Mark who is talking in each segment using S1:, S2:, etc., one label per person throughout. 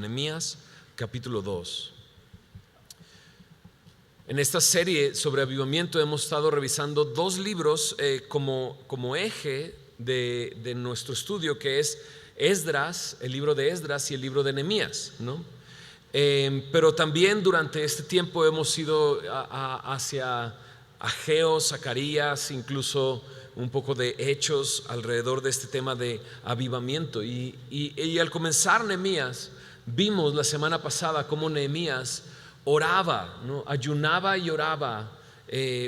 S1: Nehemías capítulo 2. En esta serie sobre avivamiento hemos estado revisando dos libros como eje de nuestro estudio, que es Esdras, el libro de Esdras y el libro de Nehemías, ¿no? Pero también durante este tiempo hemos ido hacia Ageo, Zacarías, incluso un poco de Hechos alrededor de este tema de avivamiento. Y al comenzar Nehemías, vimos la semana pasada cómo Nehemías oraba, ¿no? Ayunaba y oraba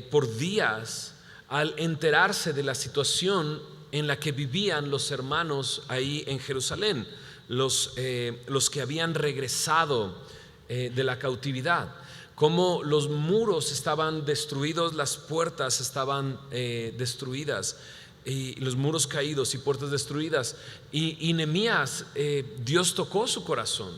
S1: por días al enterarse de la situación en la que vivían los hermanos ahí en Jerusalén, los que habían regresado de la cautividad. Cómo los muros estaban destruidos, las puertas estaban destruidas, y los muros caídos y puertas destruidas. Y Nehemías, Dios tocó su corazón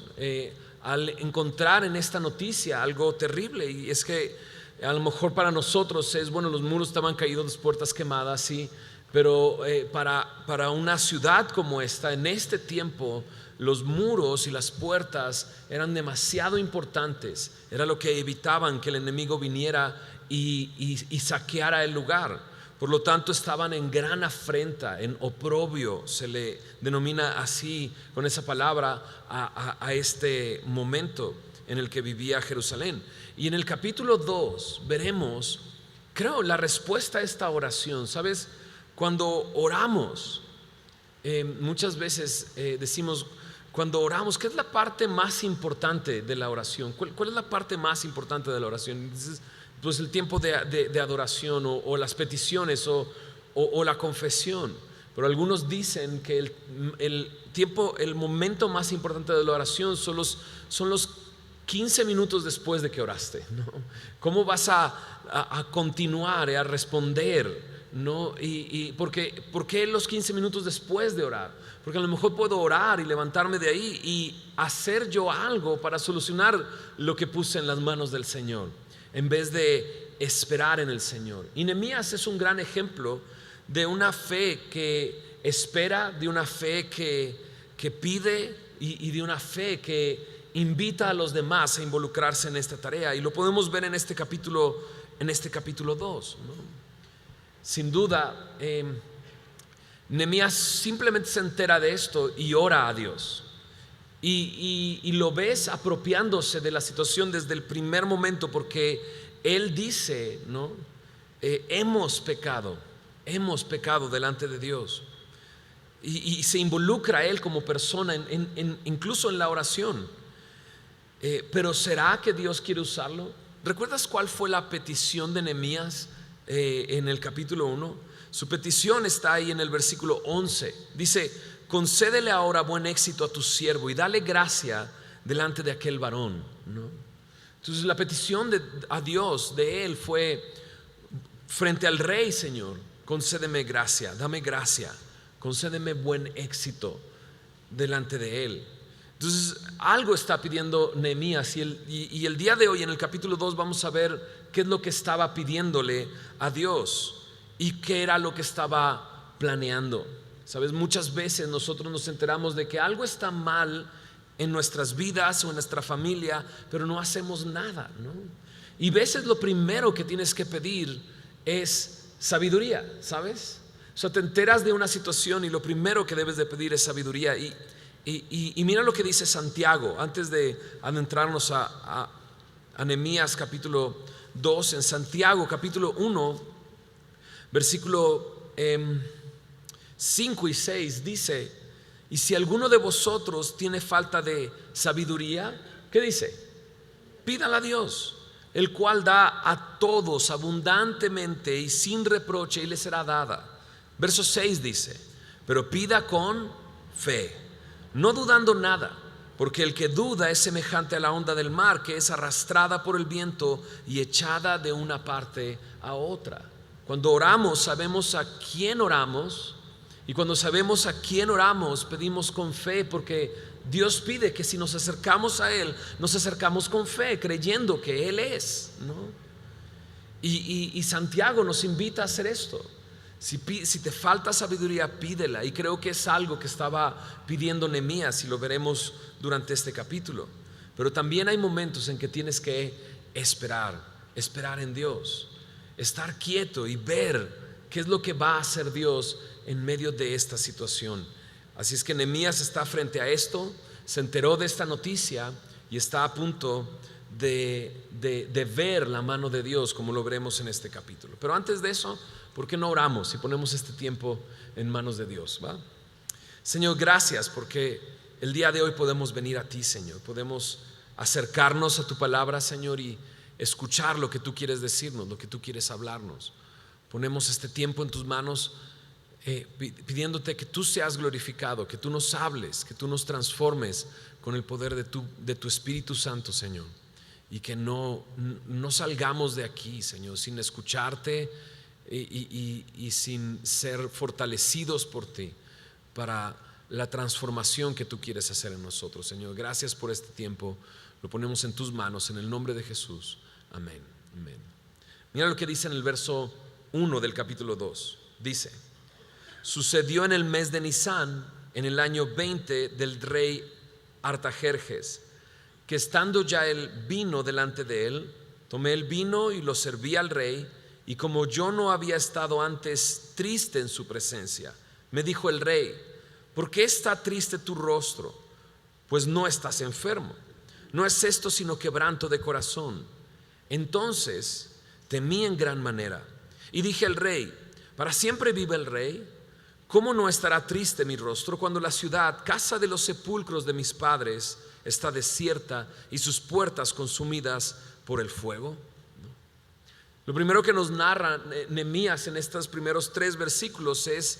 S1: al encontrar en esta noticia algo terrible. Y es que a lo mejor para nosotros es, bueno, los muros estaban caídos, las puertas quemadas, sí, pero para una ciudad como esta, en este tiempo, los muros y las puertas eran demasiado importantes. Era lo que evitaban que el enemigo viniera y saqueara el lugar. Por lo tanto, estaban en gran afrenta, en oprobio, se le denomina así con esa palabra a este momento en el que vivía Jerusalén. Y en el capítulo 2 veremos, creo, la respuesta a esta oración. ¿Sabes? Cuando oramos, muchas veces decimos, cuando oramos, ¿qué es la parte más importante de la oración? ¿Cuál es la parte más importante de la oración? Pues el tiempo de adoración o las peticiones o la confesión. Pero algunos dicen que el momento más importante de la oración son los 15 minutos después de que oraste, ¿no? ¿Cómo vas a continuar a responder, ¿no? Y ¿por qué los 15 minutos después de orar? Porque a lo mejor puedo orar y levantarme de ahí y hacer yo algo para solucionar lo que puse en las manos del Señor, en vez de esperar en el Señor. Y Nehemías es un gran ejemplo de una fe que espera, de una fe que pide y de una fe que invita a los demás a involucrarse en esta tarea. Y lo podemos ver en este capítulo 2, ¿no? Sin duda, Nehemías simplemente se entera de esto y ora a Dios. Y lo ves apropiándose de la situación desde el primer momento, porque él dice, ¿no? Hemos pecado delante de Dios. Y se involucra él como persona incluso en la oración. Pero ¿será que Dios quiere usarlo? ¿Recuerdas cuál fue la petición de Nehemías en el capítulo 1? Su petición está ahí en el versículo 11. Dice: concédele ahora buen éxito a tu siervo y dale gracia delante de aquel varón, ¿no? Entonces la petición a Dios de él fue frente al rey: Señor, concédeme gracia, dame gracia, concédeme buen éxito delante de él. Entonces algo está pidiendo Nehemías, y el día de hoy en el capítulo 2 vamos a ver qué es lo que estaba pidiéndole a Dios y qué era lo que estaba planeando. Sabes, muchas veces nosotros nos enteramos de que algo está mal en nuestras vidas o en nuestra familia, pero no hacemos nada, ¿no? Y a veces lo primero que tienes que pedir es sabiduría, ¿sabes? O sea, te enteras de una situación y lo primero que debes de pedir es sabiduría. Y mira lo que dice Santiago, antes de adentrarnos a Nehemías capítulo 2, en Santiago capítulo 1, versículo 5 y 6 dice: y si alguno de vosotros tiene falta de sabiduría, ¿qué dice? Pídala a Dios, el cual da a todos abundantemente y sin reproche, y le será dada. Verso 6 dice: pero pida con fe, no dudando nada, porque el que duda es semejante a la onda del mar, que es arrastrada por el viento y echada de una parte a otra. Cuando oramos, sabemos a quién oramos, y cuando sabemos a quién oramos, pedimos con fe, porque Dios pide que si nos acercamos a Él, nos acercamos con fe, creyendo que Él es, ¿no? Y Santiago nos invita a hacer esto. Si te falta sabiduría, pídela. Y creo que es algo que estaba pidiendo Nehemías, y lo veremos durante este capítulo. Pero también hay momentos en que tienes que esperar en Dios, estar quieto y ver qué es lo que va a hacer Dios en medio de esta situación. Así es que Nehemías está frente a esto, se enteró de esta noticia y está a punto de ver la mano de Dios, como lo veremos en este capítulo. Pero antes de eso, ¿por qué no oramos y ponemos este tiempo en manos de Dios? ¿Va? Señor, gracias porque el día de hoy podemos venir a ti, Señor. Podemos acercarnos a tu palabra, Señor, y escuchar lo que tú quieres decirnos, lo que tú quieres hablarnos. Ponemos este tiempo en tus manos, pidiéndote que tú seas glorificado, que tú nos hables, que tú nos transformes con el poder de tu Espíritu Santo, Señor. Y que no salgamos de aquí, Señor, sin escucharte y sin ser fortalecidos por ti para la transformación que tú quieres hacer en nosotros, Señor. Gracias por este tiempo. Lo ponemos en tus manos, en el nombre de Jesús. Amén. Amén. Mira lo que dice en el verso 1 del capítulo 2. Dice: sucedió en el mes de Nisán, en el año 20 del rey Artajerjes, que estando ya el vino delante de él, tomé el vino y lo serví al rey, y como yo no había estado antes triste en su presencia, me dijo el rey: ¿por qué está triste tu rostro? Pues no estás enfermo. No es esto sino quebranto de corazón. Entonces temí en gran manera y dije al rey: ¿para siempre vive el rey? ¿Cómo no estará triste mi rostro cuando la ciudad, casa de los sepulcros de mis padres, está desierta y sus puertas consumidas por el fuego? Lo primero que nos narra Nehemías en estos primeros 3 versículos es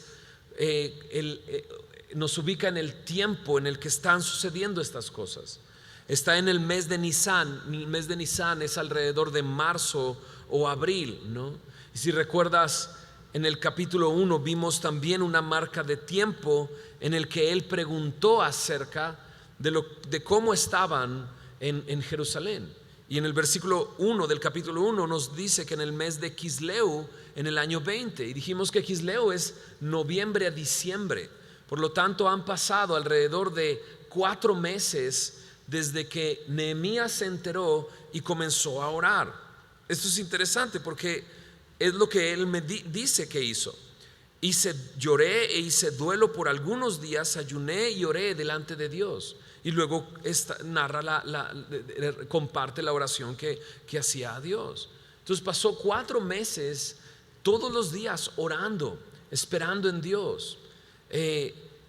S1: nos ubica en el tiempo en el que están sucediendo estas cosas. Está en el mes de Nisán. El mes de Nisán es alrededor de marzo o abril, ¿no? Y si recuerdas, en el capítulo 1 vimos también una marca de tiempo en el que él preguntó acerca de cómo estaban en Jerusalén. Y en el versículo 1 del capítulo 1 nos dice que en el mes de Quisleu, en el año 20, y dijimos que Quisleu es noviembre a diciembre. Por lo tanto, han pasado alrededor de 4 meses desde que Nehemías se enteró y comenzó a orar. Esto es interesante porque es lo que él me dice que hizo. Lloré e hice duelo por algunos días, ayuné y oré delante de Dios. Y luego comparte la oración que hacía a Dios. Entonces pasó 4 meses todos los días orando, esperando en Dios.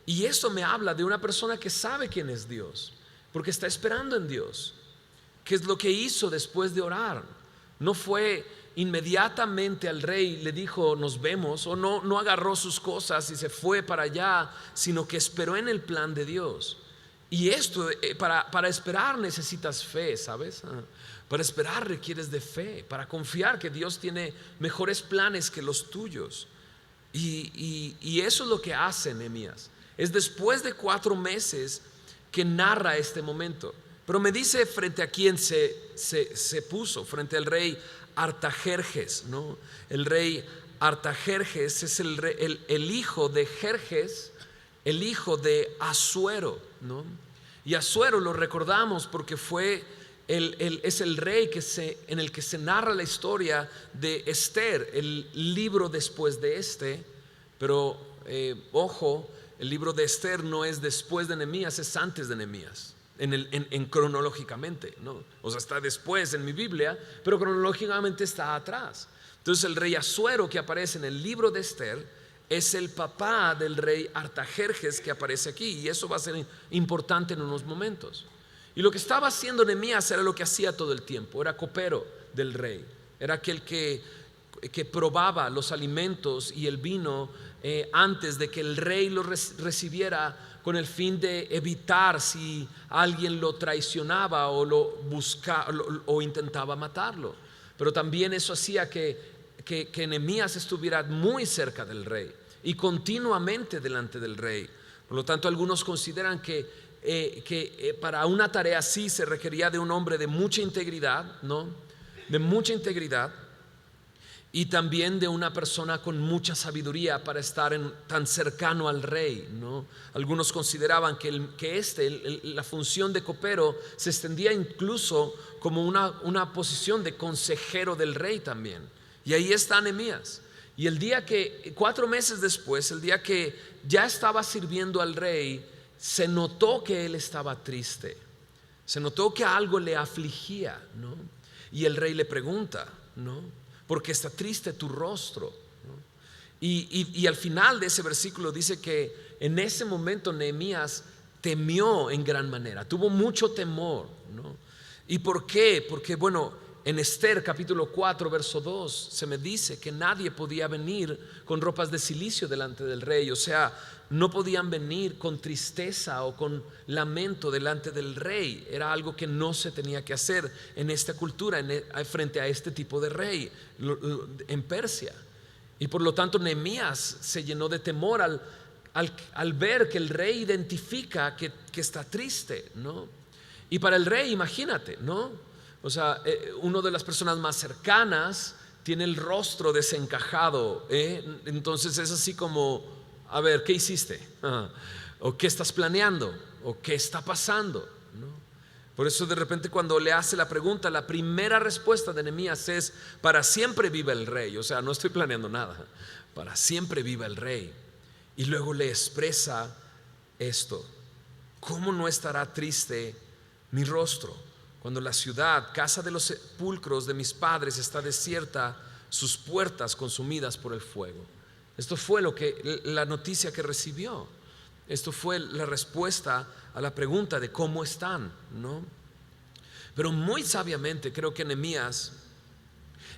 S1: Y eso me habla de una persona que sabe quién es Dios, porque está esperando en Dios. ¿Qué es lo que hizo después de orar? No fue inmediatamente al rey, le dijo nos vemos, o no agarró sus cosas y se fue para allá, sino que esperó en el plan de Dios. Y esto, para esperar necesitas fe, ¿sabes? Para esperar requieres de fe, para confiar que Dios tiene mejores planes que los tuyos. Y eso es lo que hace Nehemías. Es después de 4 meses que narra este momento. Pero me dice frente a quién se puso, frente al rey Artajerjes, ¿no? El rey Artajerjes es el hijo de Jerjes, el hijo de Asuero, ¿no? Y Asuero lo recordamos porque es el rey en el que se narra la historia de Esther, el libro después de este. Pero ojo, el libro de Esther no es después de Nehemías, es antes de Nehemías, en cronológicamente, ¿no? O sea, está después en mi Biblia, pero cronológicamente está atrás. Entonces el rey Asuero que aparece en el libro de Esther es el papá del rey Artajerjes que aparece aquí, y eso va a ser importante en unos momentos. Y lo que estaba haciendo Nehemías era lo que hacía todo el tiempo, era copero del rey, era aquel que probaba los alimentos y el vino antes de que el rey lo recibiera, con el fin de evitar si alguien lo traicionaba o lo buscaba o intentaba matarlo. Pero también eso hacía que Nehemías estuviera muy cerca del rey y continuamente delante del rey. Por lo tanto, algunos consideran que para una tarea así se requería de un hombre de mucha integridad, ¿no? De mucha integridad. y también de una persona con mucha sabiduría para estar tan cercano al rey, ¿no? Algunos consideraban que la función de copero se extendía incluso como una posición de consejero del rey también. Y ahí está Nehemías. Y 4 meses después, el día que ya estaba sirviendo al rey, se notó que él estaba triste. Se notó que algo le afligía, ¿no? Y el rey le pregunta, ¿no? ¿Por qué está triste tu rostro? ¿No? Y al final de ese versículo dice que en ese momento Nehemías temió en gran manera, tuvo mucho temor, ¿no? ¿Y por qué? Porque bueno, en Esther capítulo 4 verso 2 se me dice que nadie podía venir con ropas de cilicio delante del rey, o sea, no podían venir con tristeza o con lamento delante del rey. Era algo que no se tenía que hacer en esta cultura, frente a este tipo de rey en Persia. Y por lo tanto Nehemías se llenó de temor al ver que el rey identifica que está triste, ¿no? Y para el rey, imagínate, ¿no? O sea, una de las personas más cercanas tiene el rostro desencajado, entonces es así como: a ver, ¿qué hiciste? ¿O qué estás planeando? ¿O qué está pasando? ¿No? Por eso de repente cuando le hace la pregunta, la primera respuesta de Nehemías es: para siempre viva el rey. O sea, no estoy planeando nada, para siempre viva el rey. Y luego le expresa esto: ¿cómo no estará triste mi rostro cuando la ciudad, casa de los sepulcros de mis padres, está desierta, sus puertas consumidas por el fuego? Esto fue la noticia que recibió. Esto fue la respuesta a la pregunta de cómo están, ¿no? Pero muy sabiamente creo que Nehemías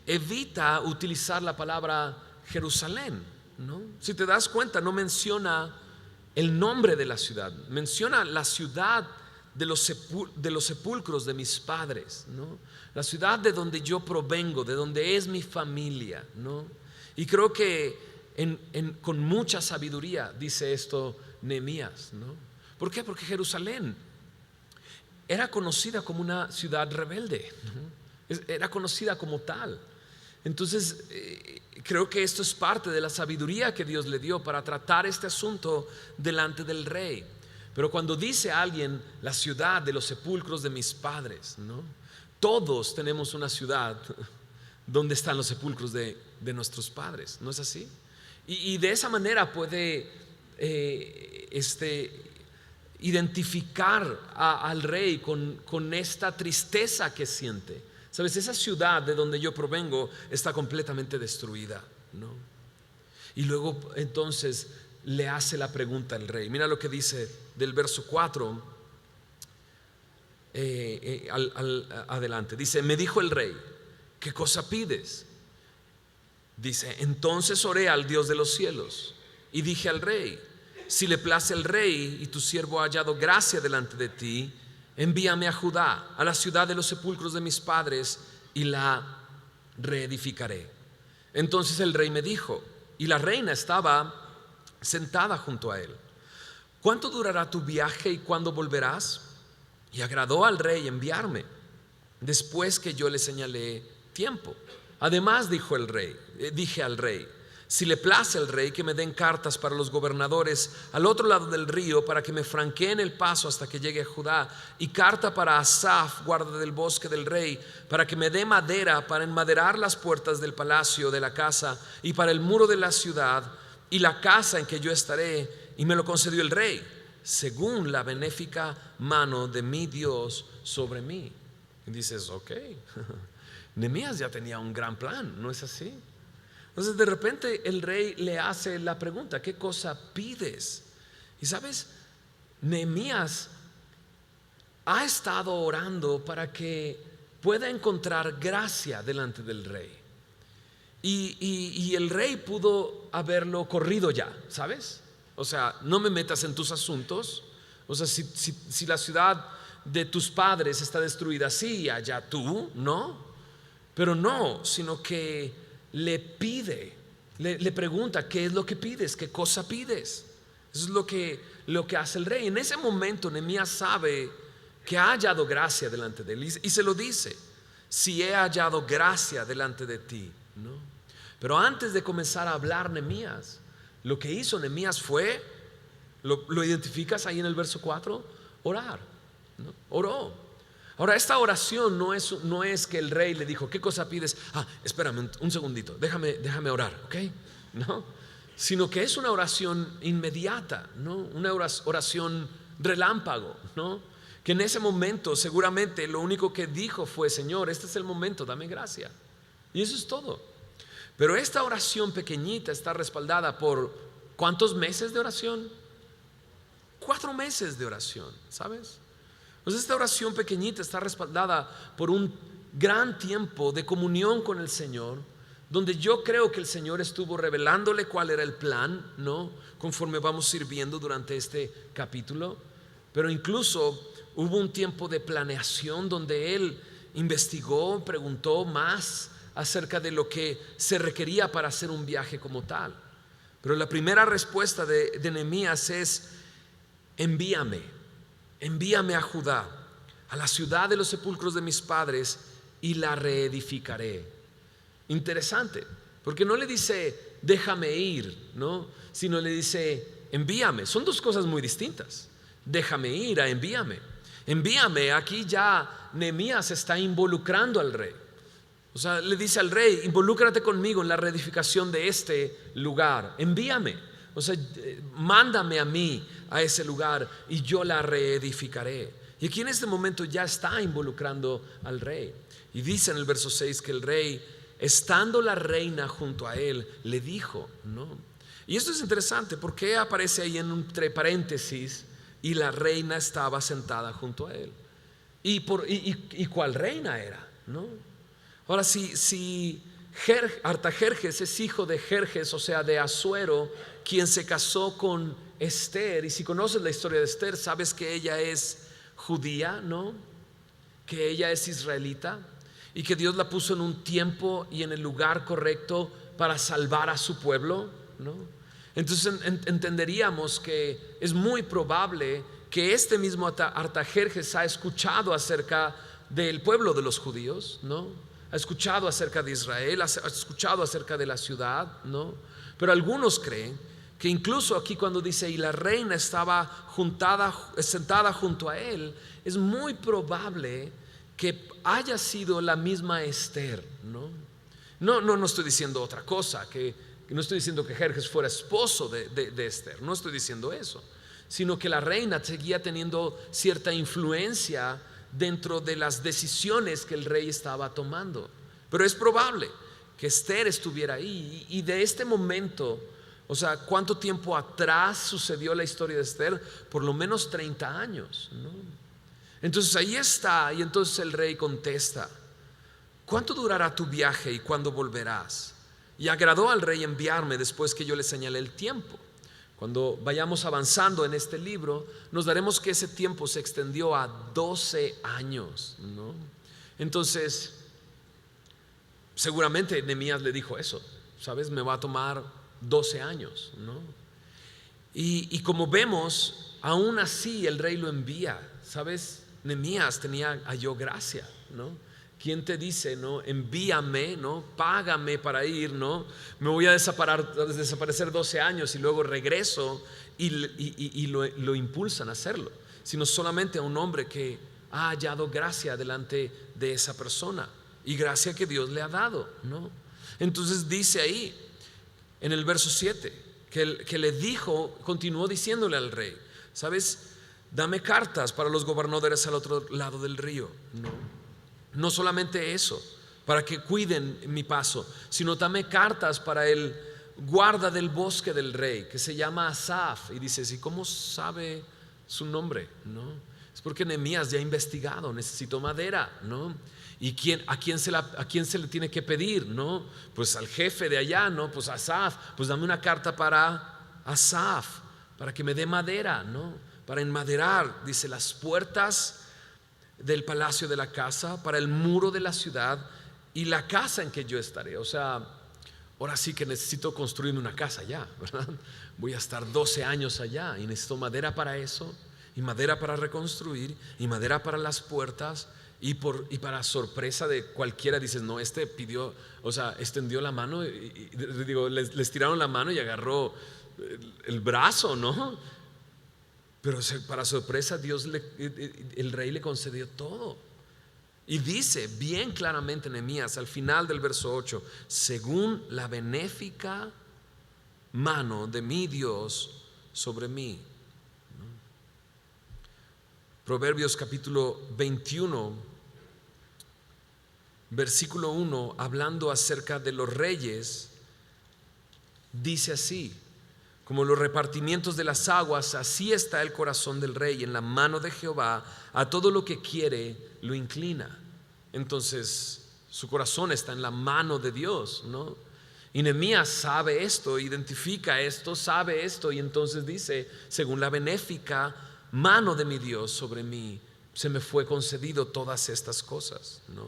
S1: evita utilizar la palabra Jerusalén, ¿no? Si te das cuenta, no menciona el nombre de la ciudad, menciona la ciudad de los sepulcros de mis padres, ¿no? La ciudad de donde yo provengo, de donde es mi familia, ¿no? Y creo que con mucha sabiduría dice esto Nehemías, ¿no? ¿Por qué? Porque Jerusalén era conocida como una ciudad rebelde, ¿no? Era conocida como tal. Entonces creo que esto es parte de la sabiduría que Dios le dio para tratar este asunto delante del rey. Pero cuando dice a alguien la ciudad de los sepulcros de mis padres, ¿no? Todos tenemos una ciudad donde están los sepulcros de nuestros padres, ¿no es así? Y de esa manera puede identificar al rey con esta tristeza que siente. Sabes, esa ciudad de donde yo provengo está completamente destruida, ¿no? Y luego entonces le hace la pregunta al rey. Mira lo que dice del verso 4 adelante. Dice: me dijo el rey, ¿qué cosa pides? Dice: entonces oré al Dios de los cielos y dije al rey: si le place al rey y tu siervo ha hallado gracia delante de ti, envíame a Judá, a la ciudad de los sepulcros de mis padres, y la reedificaré. Entonces el rey me dijo, y la reina estaba sentada junto a él: ¿cuánto durará tu viaje y cuándo volverás? Y agradó al rey enviarme, después que yo le señalé tiempo. Además dije al rey: si le place al rey, que me den cartas para los gobernadores al otro lado del río, para que me franqueen el paso hasta que llegue a Judá, y carta para Asaf, guarda del bosque del rey, para que me dé madera para enmaderar las puertas del palacio de la casa y para el muro de la ciudad y la casa en que yo estaré. Y me lo concedió el rey, según la benéfica mano de mi Dios sobre mí. Y dices: ok, Nehemías ya tenía un gran plan, ¿no es así? Entonces de repente el rey le hace la pregunta: ¿qué cosa pides? Y sabes, Nehemías ha estado orando para que pueda encontrar gracia delante del rey. Y el rey pudo haberlo corrido ya, ¿sabes? O sea, no me metas en tus asuntos. O sea, si la ciudad de tus padres está destruida, sí, allá tú, ¿no? Pero no, sino que le pide, le pregunta: ¿qué es lo que pides? ¿Qué cosa pides? Eso es lo que hace el rey. En ese momento Nehemías sabe que ha hallado gracia delante de él y se lo dice: si he hallado gracia delante de ti, ¿no? Pero antes de comenzar a hablar Nehemías, lo que hizo Nehemías fue, lo identificas ahí en el verso 4, orar, ¿no? Oró. Ahora, esta oración no es que el rey le dijo: ¿qué cosa pides? Espérame un segundito, déjame orar, ¿ok? No, sino que es una oración inmediata, ¿no? Una oración relámpago, ¿no? Que en ese momento seguramente lo único que dijo fue: Señor, este es el momento, dame gracia. Y eso es todo. Pero esta oración pequeñita está respaldada por ¿cuántos meses de oración? 4 meses de oración, ¿sabes? Pues esta oración pequeñita está respaldada por un gran tiempo de comunión con el Señor, donde yo creo que el Señor estuvo revelándole cuál era el plan, ¿no? Conforme vamos sirviendo durante este capítulo. Pero incluso hubo un tiempo de planeación donde él investigó, preguntó más acerca de lo que se requería para hacer un viaje como tal. Pero la primera respuesta de Nehemías es: envíame a Judá, a la ciudad de los sepulcros de mis padres, y la reedificaré. Interesante, porque no le dice déjame ir, ¿no? Sino le dice envíame. Son dos cosas muy distintas. Déjame ir a envíame. Envíame, aquí ya Nehemías está involucrando al rey. O sea, le dice al rey: involúcrate conmigo en la reedificación de este lugar. Envíame, o sea, mándame a mí a ese lugar y yo la reedificaré. Y aquí en este momento ya está involucrando al rey. Y dice en el verso 6 que el rey, estando la reina junto a él, le dijo, ¿no? Y esto es interesante porque aparece ahí entre paréntesis: y la reina estaba sentada junto a él. ¿Y cuál reina era? ¿No? Ahora, si Artajerjes es hijo de Jerjes, o sea, de Asuero, quien se casó con Esther, y si conoces la historia de Esther, sabes que ella es judía, ¿no? Que ella es israelita, y que Dios la puso en un tiempo y en el lugar correcto para salvar a su pueblo, ¿no? Entonces entenderíamos que es muy probable que este mismo Artajerjes ha escuchado acerca del pueblo de los judíos, ¿no? Ha escuchado acerca de Israel, ha escuchado acerca de la ciudad, ¿no? Pero algunos creen que incluso aquí cuando dice y la reina estaba sentada junto a él, es muy probable que haya sido la misma Esther, ¿no? No estoy diciendo otra cosa, que no estoy diciendo que Jerjes fuera esposo de Esther, no estoy diciendo eso, sino que la reina seguía teniendo cierta influencia dentro de las decisiones que el rey estaba tomando. Pero es probable que Esther estuviera ahí. Y de este momento, o sea, ¿cuánto tiempo atrás sucedió la historia de Esther? Por lo menos 30 años, ¿no? Entonces ahí está. Y entonces el rey contesta: ¿cuánto durará tu viaje y cuándo volverás? Y agradó al rey enviarme después que yo le señalé el tiempo. Cuando vayamos avanzando en este libro, nos daremos que ese tiempo se extendió a 12 años, ¿no? Entonces, seguramente Nehemías le dijo eso: ¿sabes? Me va a tomar 12 años, ¿no? Y como vemos, aún así el rey lo envía, ¿sabes? Nehemías halló gracia, ¿no? ¿Quién te dice, no? Envíame, ¿no? Págame para ir, ¿no? Me voy a desaparecer 12 años y luego regreso y lo impulsan a hacerlo. Sino solamente a un hombre que ha hallado gracia delante de esa persona y gracia que Dios le ha dado, ¿no? Entonces dice ahí en el verso 7 que le dijo, continuó diciéndole al rey: ¿sabes? Dame cartas para los gobernadores al otro lado del río, ¿no? No solamente eso, para que cuiden mi paso, sino dame cartas para el guarda del bosque del rey, que se llama Asaf. Y dices: ¿y cómo sabe su nombre? ¿No? Es porque Nehemías ya ha investigado, necesitó madera, ¿no? ¿Y a quién se le tiene que pedir? ¿No? Pues al jefe de allá, ¿no? Pues Asaf. Pues dame una carta para Asaf, para que me dé madera, ¿no? Para enmaderar, dice, las puertas del palacio de la casa, para el muro de la ciudad y la casa en que yo estaré. O sea, ahora sí que necesito construirme una casa allá, ¿verdad? Voy a estar 12 años allá y necesito madera para eso, y madera para reconstruir, y madera para las puertas, Y para sorpresa de cualquiera dices, no, pidió, o sea, extendió la mano digo, les tiraron la mano y agarró el brazo, ¿no? Pero para sorpresa el rey le concedió todo. Y dice bien claramente Nehemías al final del verso 8: según la benéfica mano de mi Dios sobre mí. Proverbios capítulo 21, versículo 1, hablando acerca de los reyes, dice así: como los repartimientos de las aguas, así está el corazón del rey en la mano de Jehová, a todo lo que quiere lo inclina. Entonces su corazón está en la mano de Dios, ¿no? Y Nehemías sabe esto, identifica esto, sabe esto, y entonces dice: según la benéfica mano de mi Dios sobre mí, se me fue concedido todas estas cosas, ¿no?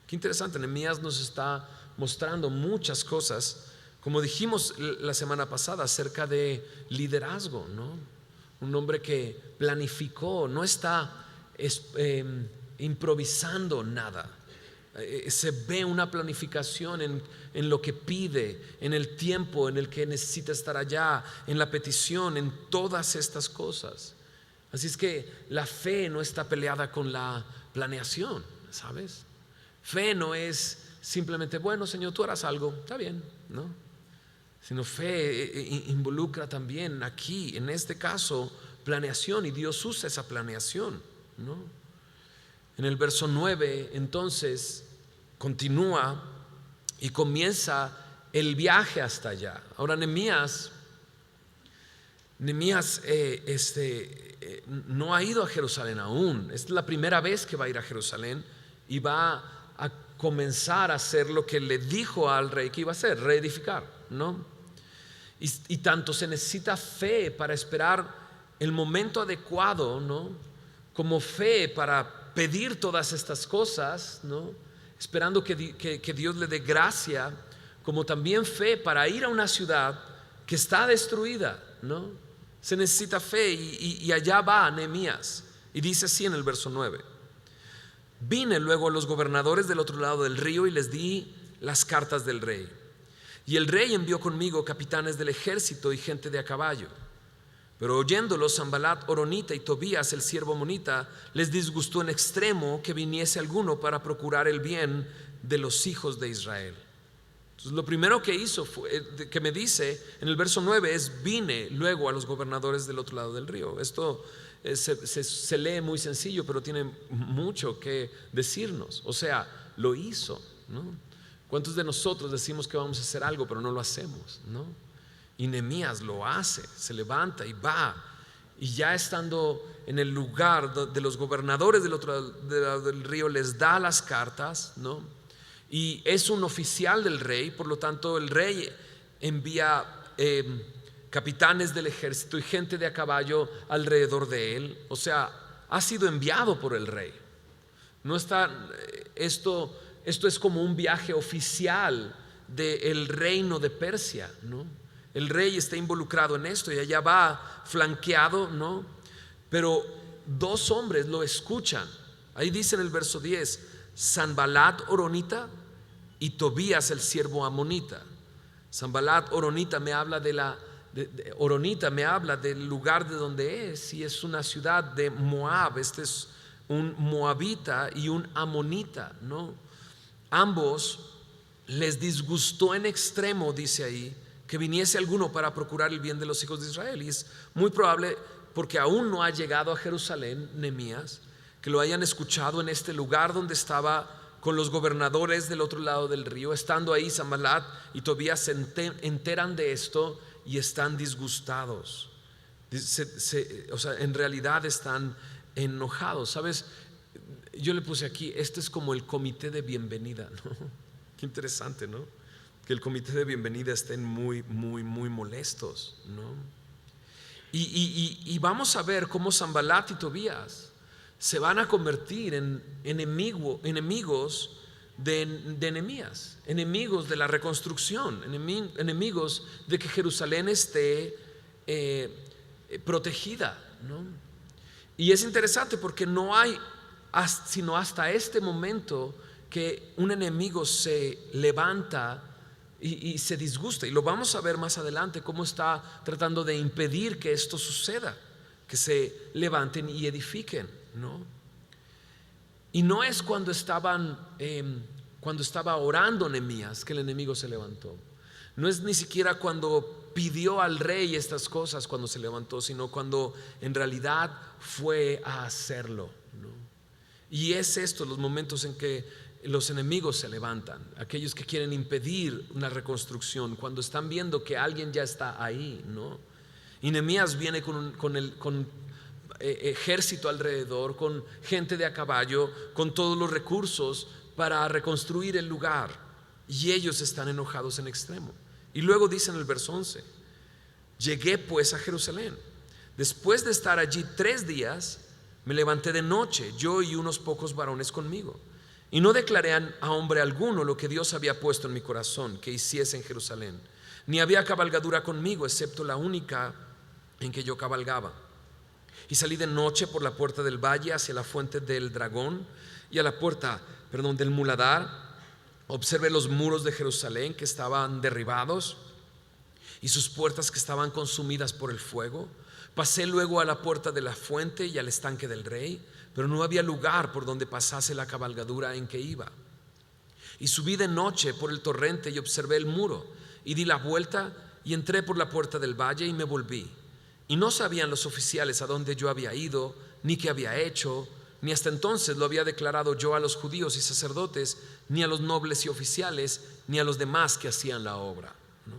S1: Qué interesante, Nehemías nos está mostrando muchas cosas, como dijimos la semana pasada, acerca de liderazgo, ¿no? Un hombre que planificó, no está improvisando nada. Se ve una planificación en lo que pide, en el tiempo en el que necesita estar allá, en la petición, en todas estas cosas. Así es que la fe no está peleada con la planeación, ¿sabes? Fe no es simplemente, bueno, Señor, tú harás algo, está bien, ¿no? Sino fe involucra también aquí, en este caso, planeación, y Dios usa esa planeación, ¿no? En el verso 9 entonces continúa y comienza el viaje hasta allá. Ahora Nehemías no ha ido a Jerusalén aún. Esta es la primera vez que va a ir a Jerusalén y va a comenzar a hacer lo que le dijo al rey que iba a hacer: reedificar, ¿no? Y tanto se necesita fe para esperar el momento adecuado, ¿no? Como fe para pedir todas estas cosas, ¿no? Esperando que Dios le dé gracia, como también fe para ir a una ciudad que está destruida, ¿no? Se necesita fe, y allá va Nehemías, y dice así en el verso 9: vine luego a los gobernadores del otro lado del río y les di las cartas del rey. Y el rey envió conmigo capitanes del ejército y gente de a caballo. Pero oyéndolos, Sanballat horonita y Tobías el siervo ammonita les disgustó en extremo que viniese alguno para procurar el bien de los hijos de Israel. Entonces lo primero que hizo que me dice en el verso 9 es: vine luego a los gobernadores del otro lado del río. Esto se lee muy sencillo, pero tiene mucho que decirnos. O sea, lo hizo, ¿no? ¿Cuántos de nosotros decimos que vamos a hacer algo pero no lo hacemos, ¿no? Y Nehemías lo hace, se levanta y va, y ya estando en el lugar de los gobernadores del otro lado del río, les da las cartas, ¿no? Y es un oficial del rey, por lo tanto el rey envía capitanes del ejército y gente de a caballo alrededor de él. O sea, ha sido enviado por el rey. No está esto es como un viaje oficial del reino de Persia, ¿no? El rey está involucrado en esto y allá va flanqueado, ¿no? Pero dos hombres lo escuchan. Ahí dice en el verso 10: Sanballat horonita y Tobías el siervo ammonita. Sanballat horonita me habla horonita me habla del lugar de donde es, y es una ciudad de Moab. Este es un moabita y un amonita, ¿no? Ambos les disgustó en extremo, dice ahí, que viniese alguno para procurar el bien de los hijos de Israel. Y es muy probable, porque aún no ha llegado a Jerusalén Nehemías, que lo hayan escuchado en este lugar donde estaba con los gobernadores del otro lado del río. Estando ahí, Sanballat y Tobías se enteran de esto y están disgustados. O sea, en realidad están enojados. ¿Sabes? Yo le puse aquí: este es como el comité de bienvenida, ¿no? Qué interesante, ¿no? Que el comité de bienvenida estén muy, muy, muy molestos, ¿no? Y vamos a ver cómo Sanballat y Tobías se van a convertir en enemigos de Nehemías, enemigos de la reconstrucción, enemigos de que Jerusalén esté protegida, ¿no? Y es interesante porque no hay sino hasta este momento que un enemigo se levanta y se disgusta. Y lo vamos a ver más adelante, cómo está tratando de impedir que esto suceda, que se levanten y edifiquen, ¿no? Y no es cuando estaba orando Nehemías que el enemigo se levantó. No es ni siquiera cuando pidió al rey estas cosas cuando se levantó, sino cuando en realidad fue a hacerlo, ¿no? Y es esto, los momentos en que los enemigos se levantan, aquellos que quieren impedir una reconstrucción, cuando están viendo que alguien ya está ahí, ¿no? Y Nehemías viene con ejército alrededor, con gente de a caballo, con todos los recursos para reconstruir el lugar, y ellos están enojados en extremo. Y luego dice en el verso 11: llegué pues a Jerusalén. Después de estar allí 3 días, me levanté de noche, yo y unos pocos varones conmigo, y no declaré a hombre alguno lo que Dios había puesto en mi corazón que hiciese en Jerusalén, ni había cabalgadura conmigo, excepto la única en que yo cabalgaba. Y salí de noche por la puerta del valle hacia la fuente del dragón y a la puerta, del muladar. Observé los muros de Jerusalén que estaban derribados y sus puertas que estaban consumidas por el fuego. Pasé luego a la puerta de la fuente y al estanque del rey, pero no había lugar por donde pasase la cabalgadura en que iba. Y subí de noche por el torrente y observé el muro, y di la vuelta y entré por la puerta del valle y me volví. Y no sabían los oficiales a dónde yo había ido, ni qué había hecho, ni hasta entonces lo había declarado yo a los judíos y sacerdotes, ni a los nobles y oficiales, ni a los demás que hacían la obra, ¿no?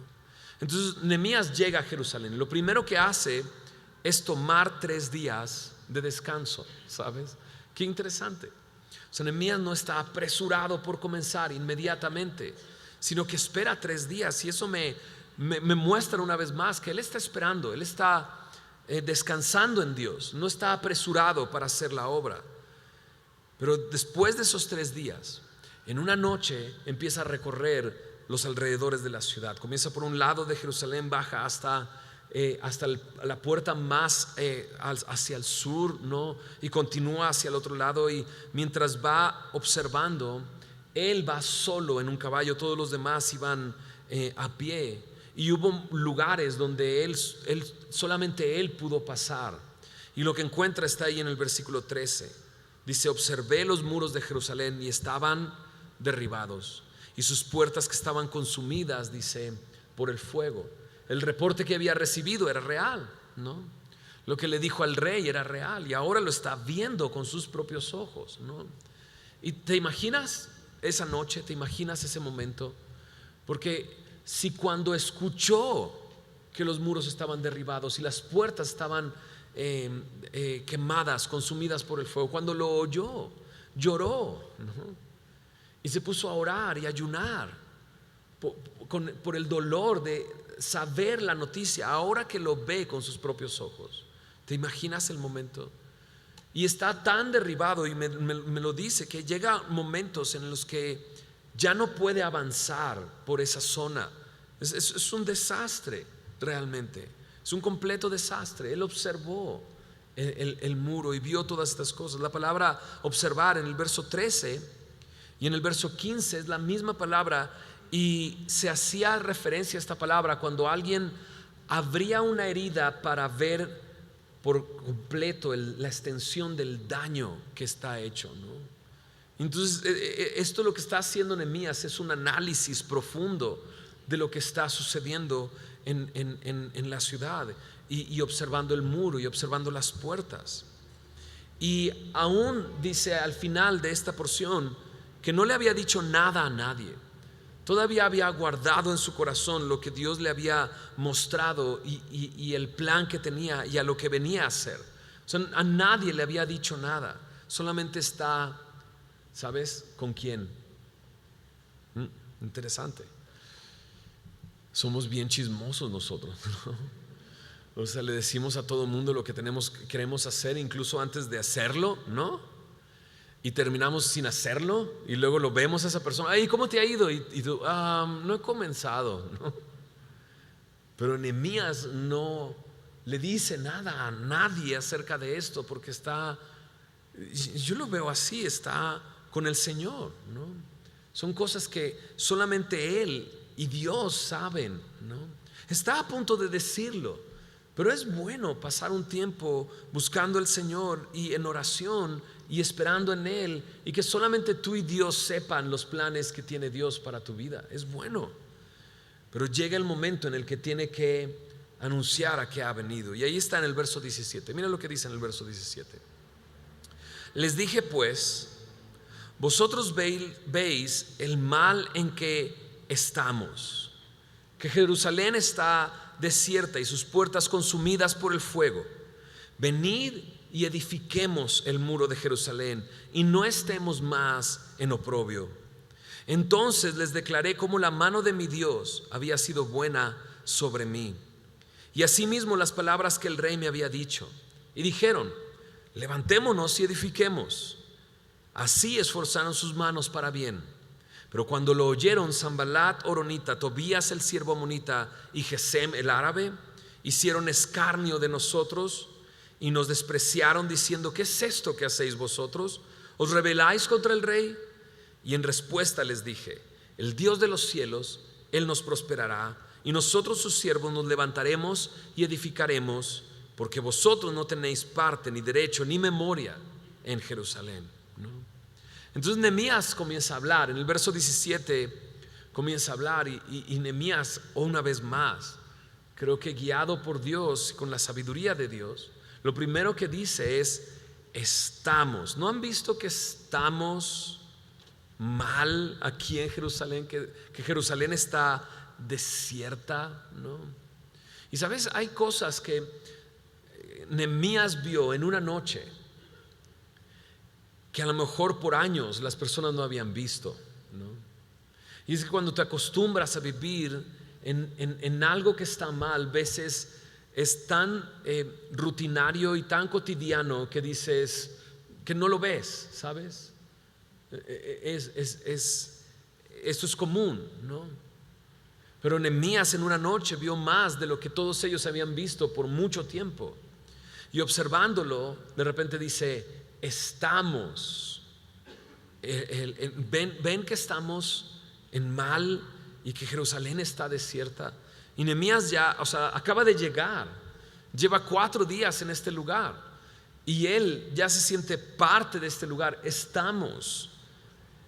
S1: Entonces Nehemías llega a Jerusalén. Lo primero que hace es tomar 3 días de descanso, ¿sabes? Qué interesante. O sea, Nehemías no está apresurado por comenzar inmediatamente, sino que espera 3 días. Y eso me muestra una vez más que él está esperando, él está descansando en Dios, no está apresurado para hacer la obra. Pero después de esos 3 días, en una noche empieza a recorrer los alrededores de la ciudad. Comienza por un lado de Jerusalén, baja hasta la puerta más hacia el sur, ¿no? Y continúa hacia el otro lado, y mientras va observando, él va solo en un caballo, todos los demás iban a pie. Y hubo lugares donde solamente él pudo pasar. Y lo que encuentra está ahí en el versículo 13. Dice: observé los muros de Jerusalén y estaban derribados, y sus puertas que estaban consumidas, dice, por el fuego. El reporte que había recibido era real, ¿no? Lo que le dijo al rey era real, y ahora lo está viendo con sus propios ojos, ¿no? Y te imaginas esa noche, te imaginas ese momento, porque si cuando escuchó que los muros estaban derribados y las puertas estaban quemadas, consumidas por el fuego, cuando lo oyó, lloró, ¿no? Y se puso a orar y a ayunar por el dolor de saber la noticia, ahora que lo ve con sus propios ojos. ¿Te imaginas el momento? Y está tan derribado, y me lo dice, que llega momentos en los que ya no puede avanzar por esa zona. Es un desastre realmente, es un completo desastre. Él observó el muro y vio todas estas cosas. La palabra observar en el verso 13 y en el verso 15 es la misma palabra, y se hacía referencia a esta palabra cuando alguien abría una herida para ver por completo la extensión del daño que está hecho, ¿no? Entonces esto lo que está haciendo Nehemías es un análisis profundo de lo que está sucediendo en la ciudad, y observando el muro y observando las puertas. Y aún dice al final de esta porción que no le había dicho nada a nadie. Todavía había guardado en su corazón lo que Dios le había mostrado y el plan que tenía y a lo que venía a hacer. O sea, a nadie le había dicho nada. Solamente está, ¿sabes con quién? Interesante. Somos bien chismosos nosotros, ¿no? O sea, le decimos a todo el mundo lo que queremos hacer, incluso antes de hacerlo, ¿no? Y terminamos sin hacerlo, y luego lo vemos a esa persona: ay, ¿cómo te ha ido? Y tú: no he comenzado, ¿no? Pero Nehemías no le dice nada a nadie acerca de esto, porque está Yo lo veo así, está con el Señor, ¿no? Son cosas que solamente Él y Dios saben, ¿no? Está a punto de decirlo, pero es bueno pasar un tiempo buscando al Señor y en oración y esperando en Él, y que solamente tú y Dios sepan los planes que tiene Dios para tu vida. Es bueno, pero llega el momento en el que tiene que anunciar a que ha venido. Y ahí está en el verso 17. Mira lo que dice en el verso 17. Les dije pues, vosotros veis el mal en que estamos, que Jerusalén está desierta y sus puertas consumidas por el fuego. Venid y edifiquemos el muro de Jerusalén y no estemos más en oprobio. Entonces les declaré cómo la mano de mi Dios había sido buena sobre mí, y asimismo las palabras que el rey me había dicho. Y dijeron: levantémonos y edifiquemos. Así esforzaron sus manos para bien. Pero cuando lo oyeron Sanballat horonita, Tobías el siervo amonita y Gesem el árabe, hicieron escarnio de nosotros y nos despreciaron, diciendo: ¿qué es esto que hacéis vosotros? ¿Os rebeláis contra el rey? Y en respuesta les dije: el Dios de los cielos, Él nos prosperará, y nosotros sus siervos nos levantaremos y edificaremos, porque vosotros no tenéis parte, ni derecho, ni memoria en Jerusalén, ¿no? Entonces Nehemías comienza a hablar. En el verso 17 comienza a hablar, y Nehemías, una vez más, creo que guiado por Dios, con la sabiduría de Dios, lo primero que dice es: estamos. ¿No han visto que estamos mal aquí en Jerusalén? Que Jerusalén está desierta, ¿no? Y sabes, hay cosas que Nehemías vio en una noche que a lo mejor por años las personas no habían visto, ¿no? Y es que cuando te acostumbras a vivir en algo que está mal, a veces es tan rutinario y tan cotidiano que dices que no lo ves, ¿sabes? Esto es común, ¿no? Pero Nehemías en una noche vio más de lo que todos ellos habían visto por mucho tiempo, y observándolo de repente dice: estamos, ven que estamos en mal y que Jerusalén está desierta. Y Nehemías ya, acaba de llegar, lleva 4 días en este lugar, y él ya se siente parte de este lugar. Estamos,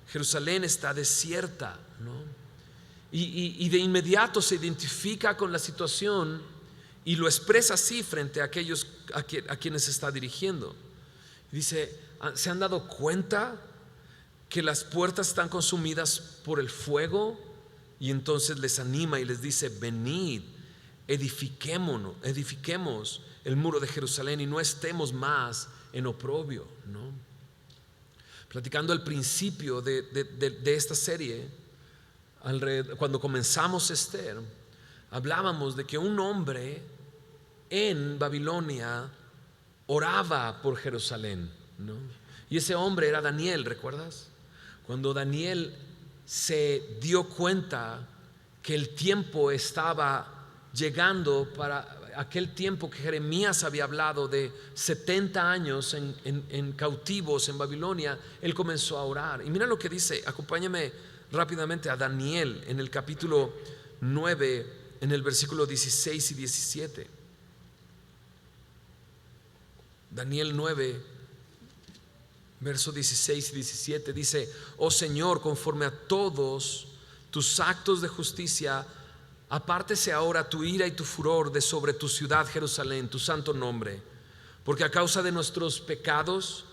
S1: Jerusalén está desierta, ¿no? Y de inmediato se identifica con la situación y lo expresa así frente a aquellos a quienes se está dirigiendo. Dice: ¿se han dado cuenta que las puertas están consumidas por el fuego? Y entonces les anima y les dice: venid, edifiquemos el muro de Jerusalén y no estemos más en oprobio, ¿no? Platicando al principio de esta serie, cuando comenzamos Esther, hablábamos de que un hombre en Babilonia oraba por Jerusalén, ¿no? Y ese hombre era Daniel, ¿recuerdas? Cuando Daniel se dio cuenta que el tiempo estaba llegando, para aquel tiempo que Jeremías había hablado de 70 años en cautivos en Babilonia, él comenzó a orar. Y mira lo que dice, acompáñame rápidamente a Daniel en el capítulo 9, en el versículo 16 y 17. Daniel 9, verso 16 y 17 dice: oh Señor, conforme a todos tus actos de justicia, apártese ahora tu ira y tu furor de sobre tu ciudad Jerusalén, tu santo nombre, porque a causa de nuestros pecados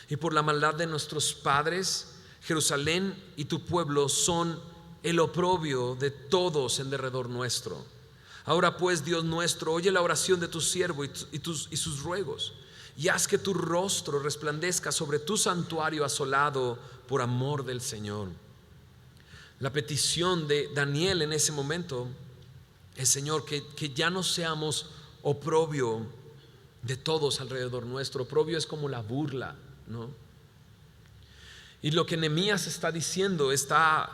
S1: y por la maldad de nuestros padres, Jerusalén y tu pueblo son el oprobio de todos en derredor nuestro. Ahora pues, Dios nuestro, oye la oración de tu siervo y sus ruegos, y haz que tu rostro resplandezca sobre tu santuario asolado por amor del Señor. La petición de Daniel en ese momento es: Señor, que ya no seamos oprobio de todos alrededor nuestro. Oprobio es como la burla, ¿no? Y lo que Nehemías está diciendo, está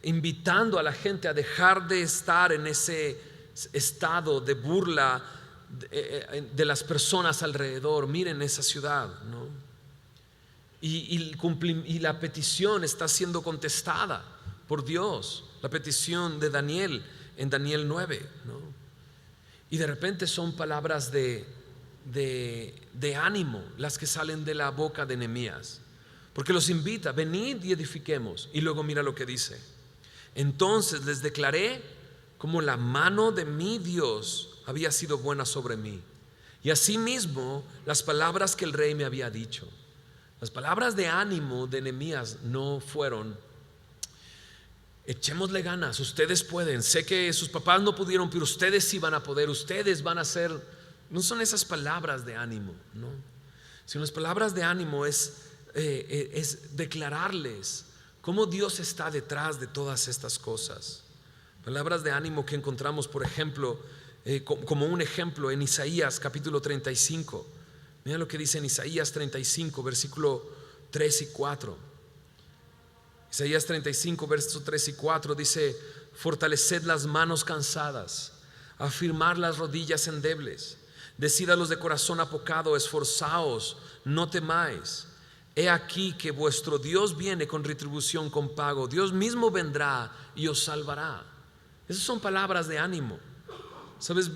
S1: invitando a la gente a dejar de estar en ese estado de burla de las personas alrededor. Miren esa ciudad, ¿no? y la petición está siendo contestada por Dios. La petición de Daniel en Daniel 9, ¿no? Y de repente son palabras de ánimo las que salen de la boca de Nehemías, porque los invita: venid y edifiquemos. Y luego mira lo que dice: entonces les declaré como la mano de mi Dios había sido buena sobre mí, y asimismo las palabras que el rey me había dicho. Las palabras de ánimo de Nehemías no fueron: echémosle ganas, ustedes pueden, sé que sus papás no pudieron, pero ustedes sí van a poder, ustedes van a hacer. No son esas palabras de ánimo, no. Sino las palabras de ánimo es declararles cómo Dios está detrás de todas estas cosas. Palabras de ánimo que encontramos, por ejemplo, como un ejemplo en Isaías capítulo 35. Mira lo que dice en Isaías 35, versículo 3 y 4. Isaías 35, versos 3 y 4 dice: fortaleced las manos cansadas, afirmar las rodillas endebles, decid a los de corazón apocado: esforzaos, no temáis. He aquí que vuestro Dios viene con retribución, con pago. Dios mismo vendrá y os salvará. Esas son palabras de ánimo. ¿Sabes?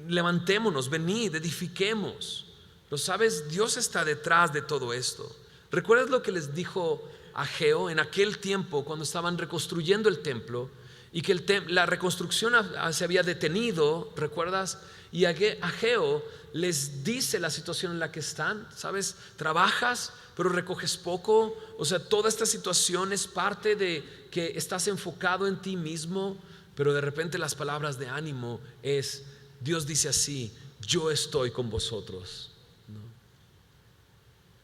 S1: Levantémonos, venid, edifiquemos. Pero sabes, Dios está detrás de todo esto. ¿Recuerdas lo que les dijo Ageo en aquel tiempo cuando estaban reconstruyendo el templo y que la reconstrucción se había detenido? ¿Recuerdas? Y Ageo les dice la situación en la que están. ¿Sabes? Trabajas pero recoges poco. O sea, toda esta situación es parte de que estás enfocado en ti mismo. Pero de repente las palabras de ánimo es: Dios dice así: yo estoy con vosotros, ¿no?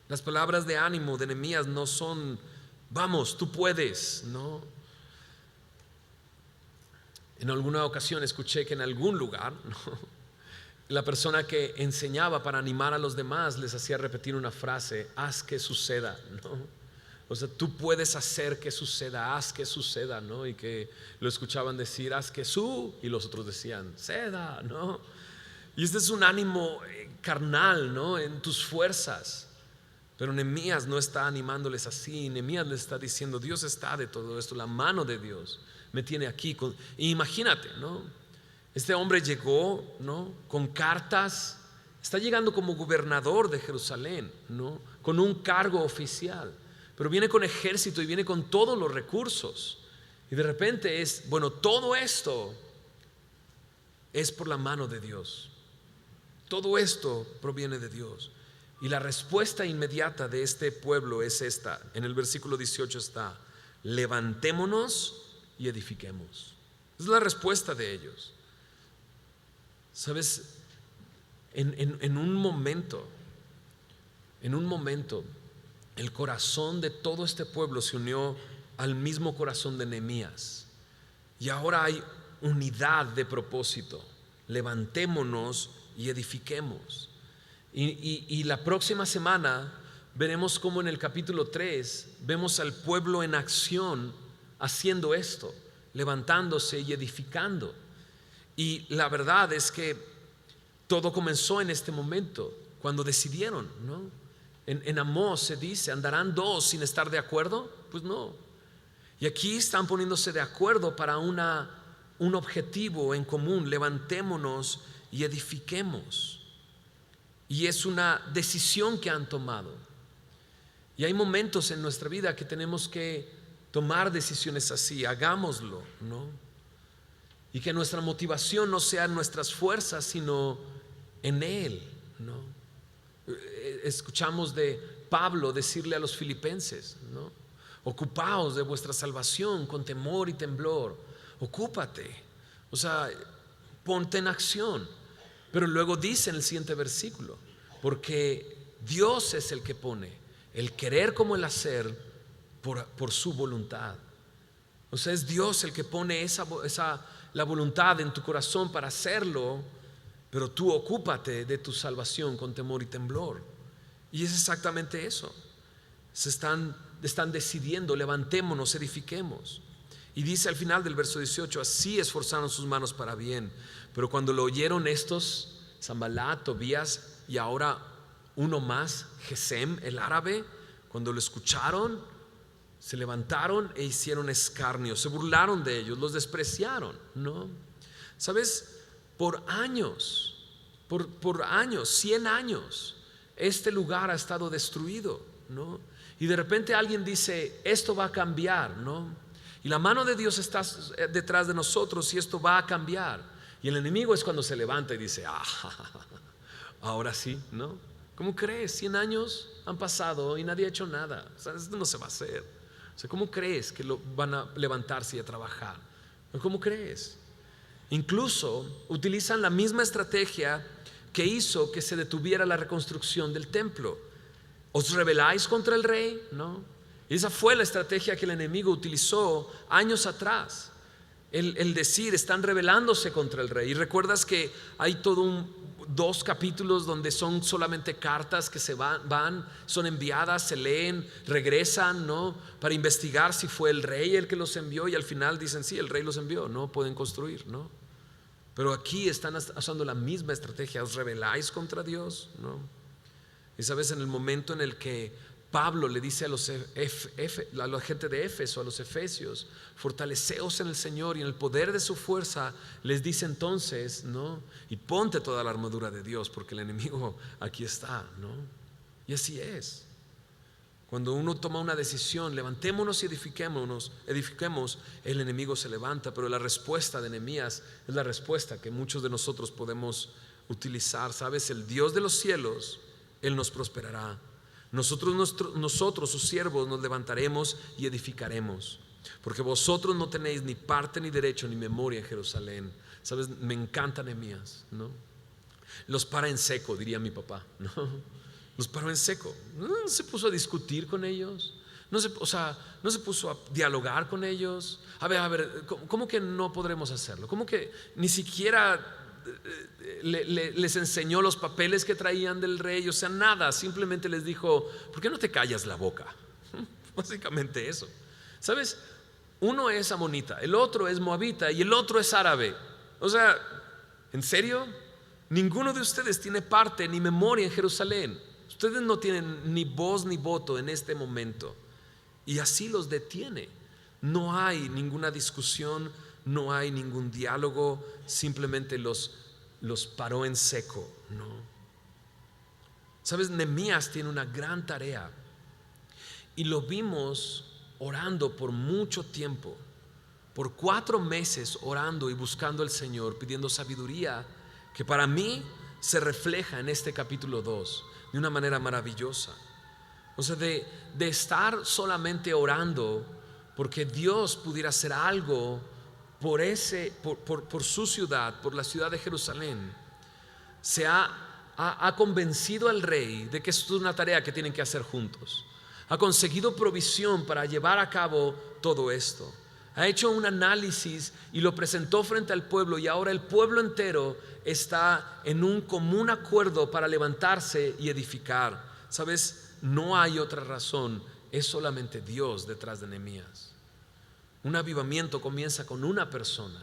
S1: Las palabras de ánimo de Nehemías no son: vamos, tú puedes, ¿no? En alguna ocasión escuché que en algún lugar, ¿no?, la persona que enseñaba para animar a los demás les hacía repetir una frase: haz que suceda, ¿no? O sea, tú puedes hacer que suceda, haz que suceda, ¿no? Y que lo escuchaban decir: haz que y los otros decían: ceda, ¿no? Y este es un ánimo carnal, ¿no?, en tus fuerzas. Pero Nehemías no está animándoles así. Nehemías les está diciendo: Dios está de todo esto, la mano de Dios me tiene aquí. Y imagínate, ¿no? Este hombre llegó, ¿no?, con cartas. Está llegando como gobernador de Jerusalén, ¿no?, con un cargo oficial. Pero viene con ejército y viene con todos los recursos. Y de repente es: bueno, todo esto es por la mano de Dios. Todo esto proviene de Dios. Y la respuesta inmediata de este pueblo es esta. En el versículo 18 está: levantémonos y edifiquemos. Es la respuesta de ellos. Sabes, en un momento, el corazón de todo este pueblo se unió al mismo corazón de Nehemías. Y ahora hay unidad de propósito. Levantémonos y edifiquemos. Y la próxima semana veremos cómo en el capítulo 3 vemos al pueblo en acción haciendo esto, levantándose y edificando. Y la verdad es que todo comenzó en este momento, cuando decidieron, ¿no? En Amós se dice: ¿andarán dos sin estar de acuerdo? Pues no. Y aquí están poniéndose de acuerdo para un objetivo en común: levantémonos y edifiquemos. Y es una decisión que han tomado. Y hay momentos en nuestra vida que tenemos que tomar decisiones así. Hagámoslo, ¿no? Y que nuestra motivación no sea en nuestras fuerzas, sino en Él, ¿no? Escuchamos de Pablo decirle a los filipenses, ¿no?: ocupaos de vuestra salvación con temor y temblor. Ocúpate, o sea, ponte en acción. Pero luego dice en el siguiente versículo: porque Dios es el que pone el querer como el hacer por su voluntad. O sea, es Dios el que pone la voluntad en tu corazón para hacerlo, pero tú ocúpate de tu salvación con temor y temblor. Y es exactamente eso. Están decidiendo: levantémonos, edifiquemos. Y dice al final del verso 18: así esforzaron sus manos para bien. Pero cuando lo oyeron estos, Sanballat, Tobías y ahora uno más, Gesem el árabe, Cuando lo escucharon, se levantaron e hicieron escarnio, se burlaron de ellos, los despreciaron, ¿no? ¿Sabes? Por años, 100 años, este lugar ha estado destruido, ¿no? Y de repente alguien dice, esto va a cambiar, ¿no? Y la mano de Dios está detrás de nosotros y esto va a cambiar. Y el enemigo es cuando se levanta y dice, ahora sí, ¿no? ¿Cómo crees? 100 años han pasado y nadie ha hecho nada. O sea, esto no se va a hacer. O sea, ¿cómo crees que van a levantarse y a trabajar? ¿Cómo crees? Incluso utilizan la misma estrategia que hizo que se detuviera la reconstrucción del templo. ¿Os rebeláis contra el rey? ¿No? Esa fue la estrategia que el enemigo utilizó años atrás. El decir, están rebelándose contra el rey. Y recuerdas que hay dos capítulos donde son solamente cartas que se van, son enviadas, se leen, regresan, ¿no? Para investigar si fue el rey el que los envió, y al final dicen, sí, el rey los envió, no pueden construir, ¿no? Pero aquí están usando la misma estrategia. ¿Os rebeláis contra Dios? ¿No? Y sabes, en el momento en el que Pablo le dice a la gente de Éfeso, a los efesios, fortaleceos en el Señor y en el poder de su fuerza, les dice entonces, ¿no? Y ponte toda la armadura de Dios, porque el enemigo aquí está, ¿no? Y así es. Cuando uno toma una decisión, levantémonos y edifiquemos, el enemigo se levanta. Pero la respuesta de Nehemías es la respuesta que muchos de nosotros podemos utilizar. ¿Sabes? El Dios de los cielos, Él nos prosperará. Nosotros, sus siervos, nos levantaremos y edificaremos, porque vosotros no tenéis ni parte ni derecho ni memoria en Jerusalén. ¿Sabes? Me encanta Nehemías, ¿no? Los para en seco, diría mi papá, ¿no? Los paró en seco. No se puso a discutir con ellos, no se puso a dialogar con ellos. A ver, ¿cómo que no podremos hacerlo? ¿Cómo que ni siquiera les enseñó los papeles que traían del rey? O sea, nada, simplemente les dijo, ¿por qué no te callas la boca? Básicamente eso. ¿Sabes? Uno es amonita, el otro es moabita y el otro es árabe. O sea, ¿en serio? Ninguno de ustedes tiene parte ni memoria en Jerusalén. Ustedes no tienen ni voz ni voto en este momento. Y así los detiene. No hay ninguna discusión, no hay ningún diálogo, simplemente los paró en seco, ¿no? Sabes, Nehemías tiene una gran tarea y lo vimos orando por mucho tiempo, por 4 meses orando y buscando al Señor, pidiendo sabiduría, que para mí se refleja en este capítulo 2 de una manera maravillosa. O sea, de estar solamente orando porque Dios pudiera hacer algo por su ciudad, por la ciudad de Jerusalén, se ha convencido al rey de que esto es una tarea que tienen que hacer juntos. Ha conseguido provisión para llevar a cabo todo esto. Ha hecho un análisis y lo presentó frente al pueblo, y ahora el pueblo entero está en un común acuerdo para levantarse y edificar. ¿Sabes? No hay otra razón, es solamente Dios detrás de Nehemías. Un avivamiento comienza con una persona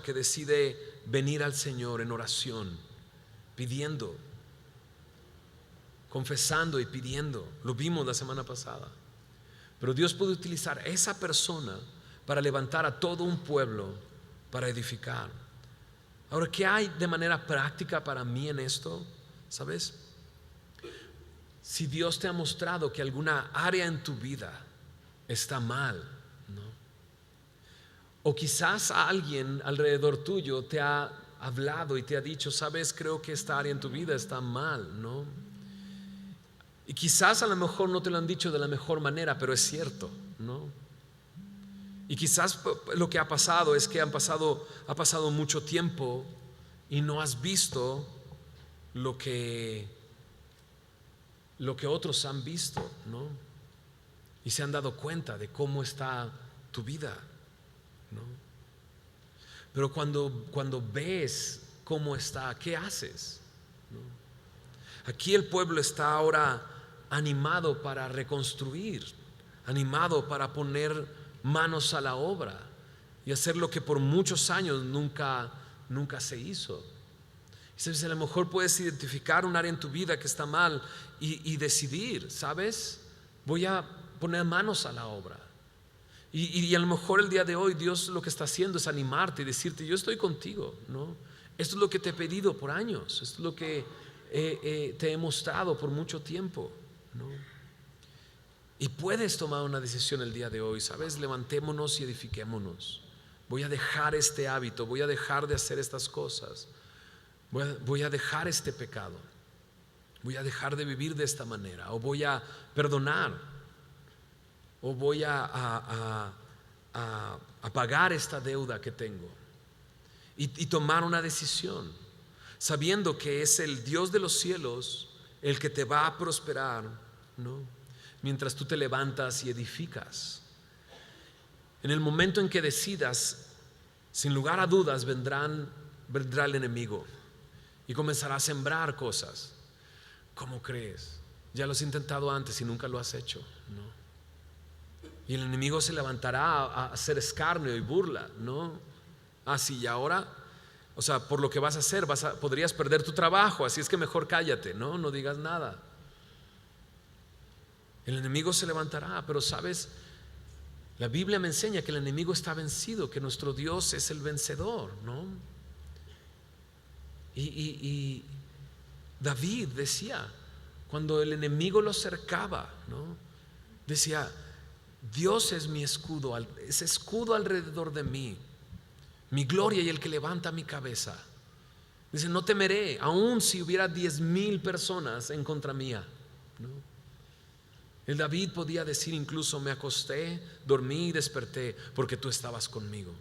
S1: que decide venir al Señor en oración, pidiendo, confesando y pidiendo. Lo vimos la semana pasada. Pero Dios puede utilizar esa persona para levantar a todo un pueblo para edificar. Ahora, ¿qué hay de manera práctica para mí en esto? ¿Sabes? Si Dios te ha mostrado que alguna área en tu vida está mal, ¿no? O quizás alguien alrededor tuyo te ha hablado y te ha dicho, sabes, creo que esta área en tu vida está mal, ¿no? Y quizás a lo mejor no te lo han dicho de la mejor manera, pero es cierto, ¿no? Y quizás lo que ha pasado es que ha pasado mucho tiempo y no has visto lo que otros han visto, ¿no? Y se han dado cuenta de cómo está tu vida, ¿no? Pero cuando ves cómo está, ¿qué haces? ¿No? Aquí el pueblo está ahora animado para reconstruir, animado para poner manos a la obra y hacer lo que por muchos años nunca se hizo. Y sabes, a lo mejor puedes identificar un área en tu vida que está mal y decidir, ¿sabes? Voy a poner manos a la obra. Y a lo mejor el día de hoy Dios lo que está haciendo es animarte y decirte: yo estoy contigo, ¿no? Esto es lo que te he pedido por años, esto es lo que te he mostrado por mucho tiempo, ¿no? Y puedes tomar una decisión el día de hoy, ¿sabes? Levantémonos y edifiquémonos. Voy a dejar este hábito, voy a dejar de hacer estas cosas, voy a dejar este pecado, voy a dejar de vivir de esta manera, o voy a perdonar, o voy a pagar esta deuda que tengo, y tomar una decisión, sabiendo que es el Dios de los cielos el que te va a prosperar, ¿no? Mientras tú te levantas y edificas. En el momento en que decidas, sin lugar a dudas vendrá el enemigo y comenzará a sembrar cosas. ¿Cómo crees? Ya lo has intentado antes y nunca lo has hecho, ¿no? Y el enemigo se levantará a hacer escarnio y burla, ¿no? Así, y ahora, o sea, por lo que vas a hacer, podrías perder tu trabajo, así es que mejor cállate, no digas nada. El enemigo se levantará, pero sabes, la Biblia me enseña que el enemigo está vencido, que nuestro Dios es el vencedor, ¿no? Y David decía, cuando el enemigo lo cercaba, ¿no? Decía: Dios es mi escudo, es escudo alrededor de mí, mi gloria y el que levanta mi cabeza. Dice: no temeré, aun si hubiera 10,000 personas en contra mía, ¿no? El David podía decir incluso: me acosté, dormí y desperté porque tú estabas conmigo.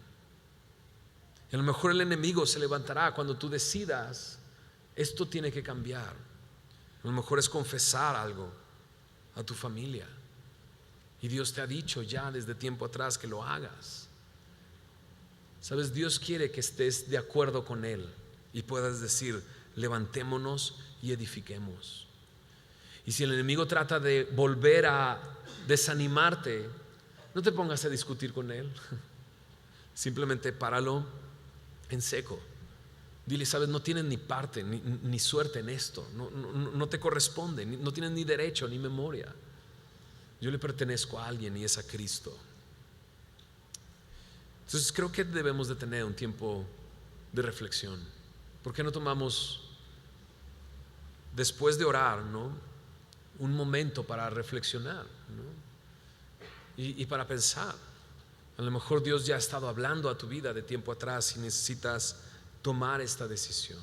S1: Y a lo mejor el enemigo se levantará cuando tú decidas: esto tiene que cambiar. A lo mejor es confesar algo a tu familia, y Dios te ha dicho ya desde tiempo atrás que lo hagas. Sabes, Dios quiere que estés de acuerdo con Él y puedas decir: levantémonos y edifiquemos. Y si el enemigo trata de volver a desanimarte, no te pongas a discutir con él. Simplemente páralo en seco. Dile: sabes, no tienes ni parte ni suerte en esto, no te corresponde, no tienes ni derecho ni memoria. Yo le pertenezco a alguien y es a Cristo. Entonces creo que debemos de tener un tiempo de reflexión. ¿Por qué no tomamos, después de orar, un momento para reflexionar, y para pensar? A lo mejor Dios ya ha estado hablando a tu vida de tiempo atrás y necesitas tomar esta decisión.